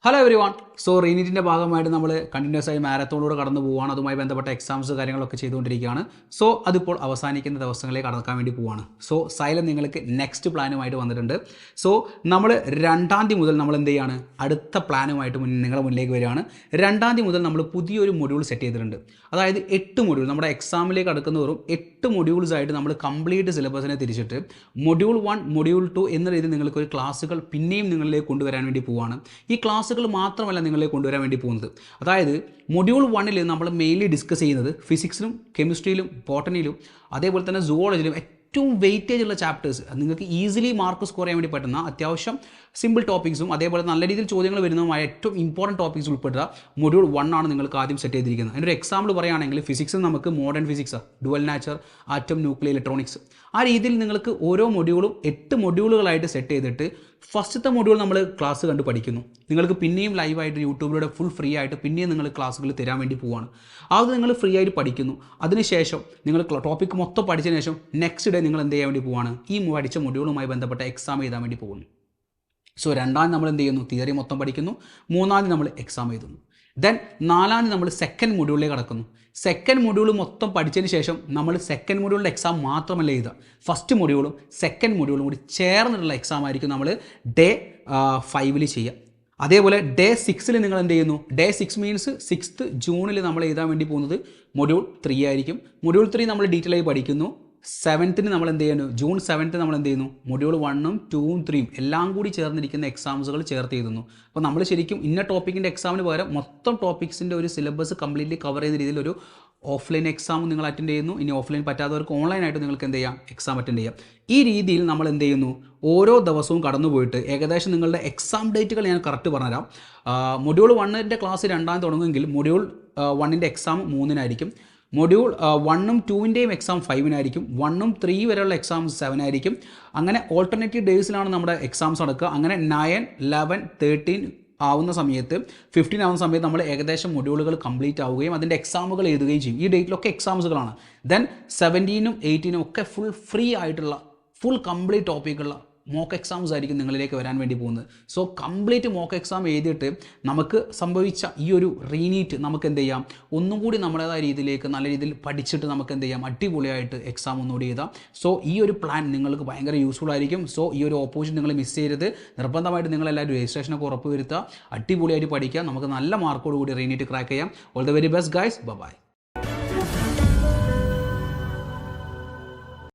Hello every one. So റീനീറ്റിൻ്റെ ഭാഗമായിട്ട് നമ്മൾ continuous ആയി മാരത്തോണിലൂടെ കടന്നു പോവുകയാണ്. അതുമായി ബന്ധപ്പെട്ട എക്സാംസ് കാര്യങ്ങളൊക്കെ ചെയ്തുകൊണ്ടിരിക്കുകയാണ്. സോ അതിപ്പോൾ അവസാനിക്കുന്ന ദിവസങ്ങളിലേക്ക് കടക്കാൻ വേണ്ടി പോവുകയാണ്. സോ സൈലം നിങ്ങൾക്ക് നെക്സ്റ്റ് പ്ലാനുമായിട്ട് വന്നിട്ടുണ്ട്. സോ നമ്മൾ 2-ാം തീയതി മുതൽ നമ്മൾ എന്ത് ചെയ്യാണ്, അടുത്ത പ്ലാനുമായിട്ട് നിങ്ങളുടെ മുന്നിലേക്ക് വരികയാണ്. 2-ാം തീയതി മുതൽ നമ്മൾ പുതിയൊരു മൊഡ്യൂൾ സെറ്റ് ചെയ്തിട്ടുണ്ട്. അതായത് 8 മൊഡ്യൂൾ നമ്മുടെ എക്സാമിലേക്ക് അടുക്കുന്നവരും 8 മൊഡ്യൂൾസ് ആയിട്ട് നമ്മൾ കംപ്ലീറ്റ് സിലബസിനെ തിരിച്ചിട്ട് മൊഡ്യൂൾ 1, മൊഡ്യൂൾ 2 എന്ന രീതിയിൽ നിങ്ങൾക്ക് ഒരു ക്ലാസ്സുകൾ പിന്നെയും നിങ്ങളിലേക്ക് കൊണ്ടുവരാൻ വേണ്ടി പോവുകയാണ്. ഈ ക്ലാസ്സുകൾ മാത്രമല്ല നിങ്ങളിലേക്ക് കൊണ്ടുവരാൻ വേണ്ടി പോകുന്നത്. അതായത് മൊഡ്യൂൾ 1 നമ്മൾ മെയിൻലി ഡിസ്കസ് ചെയ്യുന്നത് ഫിസിക്സിലും കെമിസ്ട്രിയിലും ബോട്ടണിയിലും അതേപോലെ തന്നെ സുവോളജിയിലും ഏറ്റവും വെയിറ്റേജ് ഉള്ള ചാപ്റ്റേഴ്സ്, നിങ്ങൾക്ക് ഈസിലി മാർക്ക് സ്കോർ ചെയ്യാൻ വേണ്ടി പറ്റുന്ന അത്യാവശ്യം സിമ്പിൾ ടോപ്പിക്സും അതേപോലെ നല്ല രീതിയിൽ ചോദ്യങ്ങൾ വരുന്നതുമായ ഏറ്റവും ഇമ്പോർട്ടൻറ്റ് ടോപ്പിക്സ് ഉൾപ്പെടുക മൊഡ്യൂൾ 1 ആണ് നിങ്ങൾക്ക് ആദ്യം സെറ്റ് ചെയ്തിരിക്കുന്നത്. അതിൻ്റെ ഒരു എക്സാമ്പിൾ പറയുകയാണെങ്കിൽ ഫിസിക്സ് നമുക്ക് modern physics, dual nature, atom, nuclear, electronics, ആ രീതിയിൽ നിങ്ങൾക്ക് ഓരോ മൊഡ്യൂളും 8 മൊഡ്യൂളുകളായിട്ട് സെറ്റ് ചെയ്തിട്ട് ഫസ്റ്റത്തെ മൊഡ്യൂൾ നമ്മൾ ക്ലാസ് കണ്ട് പഠിക്കുന്നു. നിങ്ങൾക്ക് പിന്നെയും ലൈവായിട്ട് യൂട്യൂബിലൂടെ ഫുൾ ഫ്രീ ആയിട്ട് പിന്നെയും നിങ്ങൾ ക്ലാസ്സുകൾ തരാൻ വേണ്ടി പോവുകയാണ്. അത് നിങ്ങൾ ഫ്രീ ആയിട്ട് പഠിക്കുന്നു. അതിനുശേഷം നിങ്ങൾ ടോപ്പിക്ക് മൊത്തം പഠിച്ചതിന് ശേഷം നെക്സ്റ്റ് ഡേ നിങ്ങൾ എന്ത് ചെയ്യാൻ വേണ്ടി പോവുകയാണ്, ഈ പഠിച്ച മൊഡ്യൂളുമായി ബന്ധപ്പെട്ട എക്സാം എഴുതാൻ വേണ്ടി പോകുന്നു. സോ 2-ാം തീയതി നമ്മൾ എന്ത് ചെയ്യുന്നു, തിയറി മൊത്തം പഠിക്കുന്നു. 3-ാം തീയതി നമ്മൾ എക്സാം എഴുതുന്നു. ദെൻ 4-ാം തീയതി നമ്മൾ സെക്കൻഡ് മൊഡ്യൂളിലേക്ക് കടക്കുന്നു. സെക്കൻഡ് മൊഡ്യൂൾ മൊത്തം പഠിച്ചതിന് ശേഷം നമ്മൾ സെക്കൻഡ് മൊഡ്യൂളിൻ്റെ എക്സാം മാത്രമല്ല എഴുതുക, ഫസ്റ്റ് മൊഡ്യൂളും സെക്കൻഡ് മൊഡ്യൂളും കൂടി ചേർന്നിട്ടുള്ള എക്സാം ആയിരിക്കും നമ്മൾ ഡേ 5 ചെയ്യുക. അതേപോലെ ഡേ 6 നിങ്ങൾ എന്ത് ചെയ്യുന്നു, ഡേ 6 മീൻസ് 6th ജൂണിൽ നമ്മൾ എഴുതാൻ വേണ്ടി പോകുന്നത് മൊഡ്യൂൾ 3 ആയിരിക്കും. മൊഡ്യൂൾ 3 നമ്മൾ ഡീറ്റെയിൽ ആയി പഠിക്കുന്നു. 7th നമ്മൾ എന്ത് ചെയ്യുന്നു, ജൂൺ 7 നമ്മൾ എന്ത് ചെയ്യുന്നു, മൊഡ്യൂൾ 1ഉം 2ഉം 3ഉം എല്ലാം കൂടി ചേർന്നിരിക്കുന്ന എക്സാംസുകൾ ചേർത്ത് എഴുതുന്നു. അപ്പോൾ നമ്മൾ ശരിക്കും ഇന്ന ടോപ്പിക്കിൻ്റെ എക്സാമിന് പകരം മൊത്തം ടോപ്പിക്സിൻ്റെ ഒരു സിലബസ് കംപ്ലീറ്റ്ലി കവർ ചെയ്യുന്ന രീതിയിൽ ഒരു ഓഫ്ലൈൻ എക്സാം നിങ്ങൾ അറ്റൻഡ് ചെയ്യുന്നു. ഇനി ഓഫ്ലൈൻ പറ്റാത്തവർക്ക് ഓൺലൈനായിട്ട് നിങ്ങൾക്ക് എന്ത് ചെയ്യാം, എക്സാം അറ്റൻഡ് ചെയ്യാം. ഈ രീതിയിൽ നമ്മൾ എന്ത് ചെയ്യുന്നു, ഓരോ ദിവസവും കടന്നു പോയിട്ട് ഏകദേശം നിങ്ങളുടെ എക്സാം ഡേറ്റുകൾ ഞാൻ കറക്റ്റ് പറഞ്ഞുതരാം. മൊഡ്യൂൾ 1ൻ്റെ ക്ലാസ് 2-ാം തീയതി തുടങ്ങുമെങ്കിൽ മൊഡ്യൂൾ 1ൻ്റെ എക്സാം 3-നായിരിക്കും. മൊഡ്യൂൾ 1ഉം 2ൻ്റെയും എക്സാം 5-നായിരിക്കും. 1ഉം 3 വരെയുള്ള എക്സാം 7-നായിരിക്കും. അങ്ങനെ ഓൾട്ടർനേറ്റീവ് ഡേയ്സിലാണ് നമ്മുടെ എക്സാംസ് നടക്കുക. അങ്ങനെ 9, 11, 13 ആവുന്ന സമയത്ത് 15 ആവുന്ന സമയത്ത് നമ്മൾ ഏകദേശം മൊഡ്യൂളുകൾ കംപ്ലീറ്റ് ആവുകയും അതിൻ്റെ എക്സാമുകൾ എഴുതുകയും ചെയ്യും. ഈ ഡേറ്റിലൊക്കെ എക്സാംസുകളാണ്. ദെൻ 17-നും 18-നും ഒക്കെ ഫുൾ ഫ്രീ ആയിട്ടുള്ള ഫുൾ കംപ്ലീറ്റ് ടോപ്പിക്കുള്ള മോക്ക് എക്സാംസ് ആയിരിക്കും നിങ്ങളിലേക്ക് വരാൻ വേണ്ടി പോകുന്നത്. സോ കംപ്ലീറ്റ് മോക്ക് എക്സാം എഴുതിയിട്ട് നമുക്ക് സംഭവിച്ച ഈ ഒരു റീനീറ്റ് നമുക്ക് എന്ത് ചെയ്യാം, ഒന്നും കൂടി നമ്മുടേതായ രീതിയിലേക്ക് നല്ല രീതിയിൽ പഠിച്ചിട്ട് നമുക്ക് എന്ത് ചെയ്യാം, അടിപൊളിയായിട്ട് എക്സാം ഒന്നുകൂടി എഴുതാം. സോ ഈ ഒരു പ്ലാൻ നിങ്ങൾക്ക് ഭയങ്കര യൂസ്ഫുൾ ആയിരിക്കും. സോ ഈ ഒരു ഓപ്പോസിറ്റ് നിങ്ങൾ മിസ് ചെയ്യരുത്. നിർബന്ധമായിട്ട് നിങ്ങളെല്ലാവരും രജിസ്ട്രേഷനൊക്കെ ഉറപ്പ് വരുത്തുക. അടിപൊളിയായിട്ട് പഠിക്കുക. നമുക്ക് നല്ല മാർക്കോട് കൂടി റീനീറ്റ് ക്രാക്ക് ചെയ്യാം. All the very best guys. By.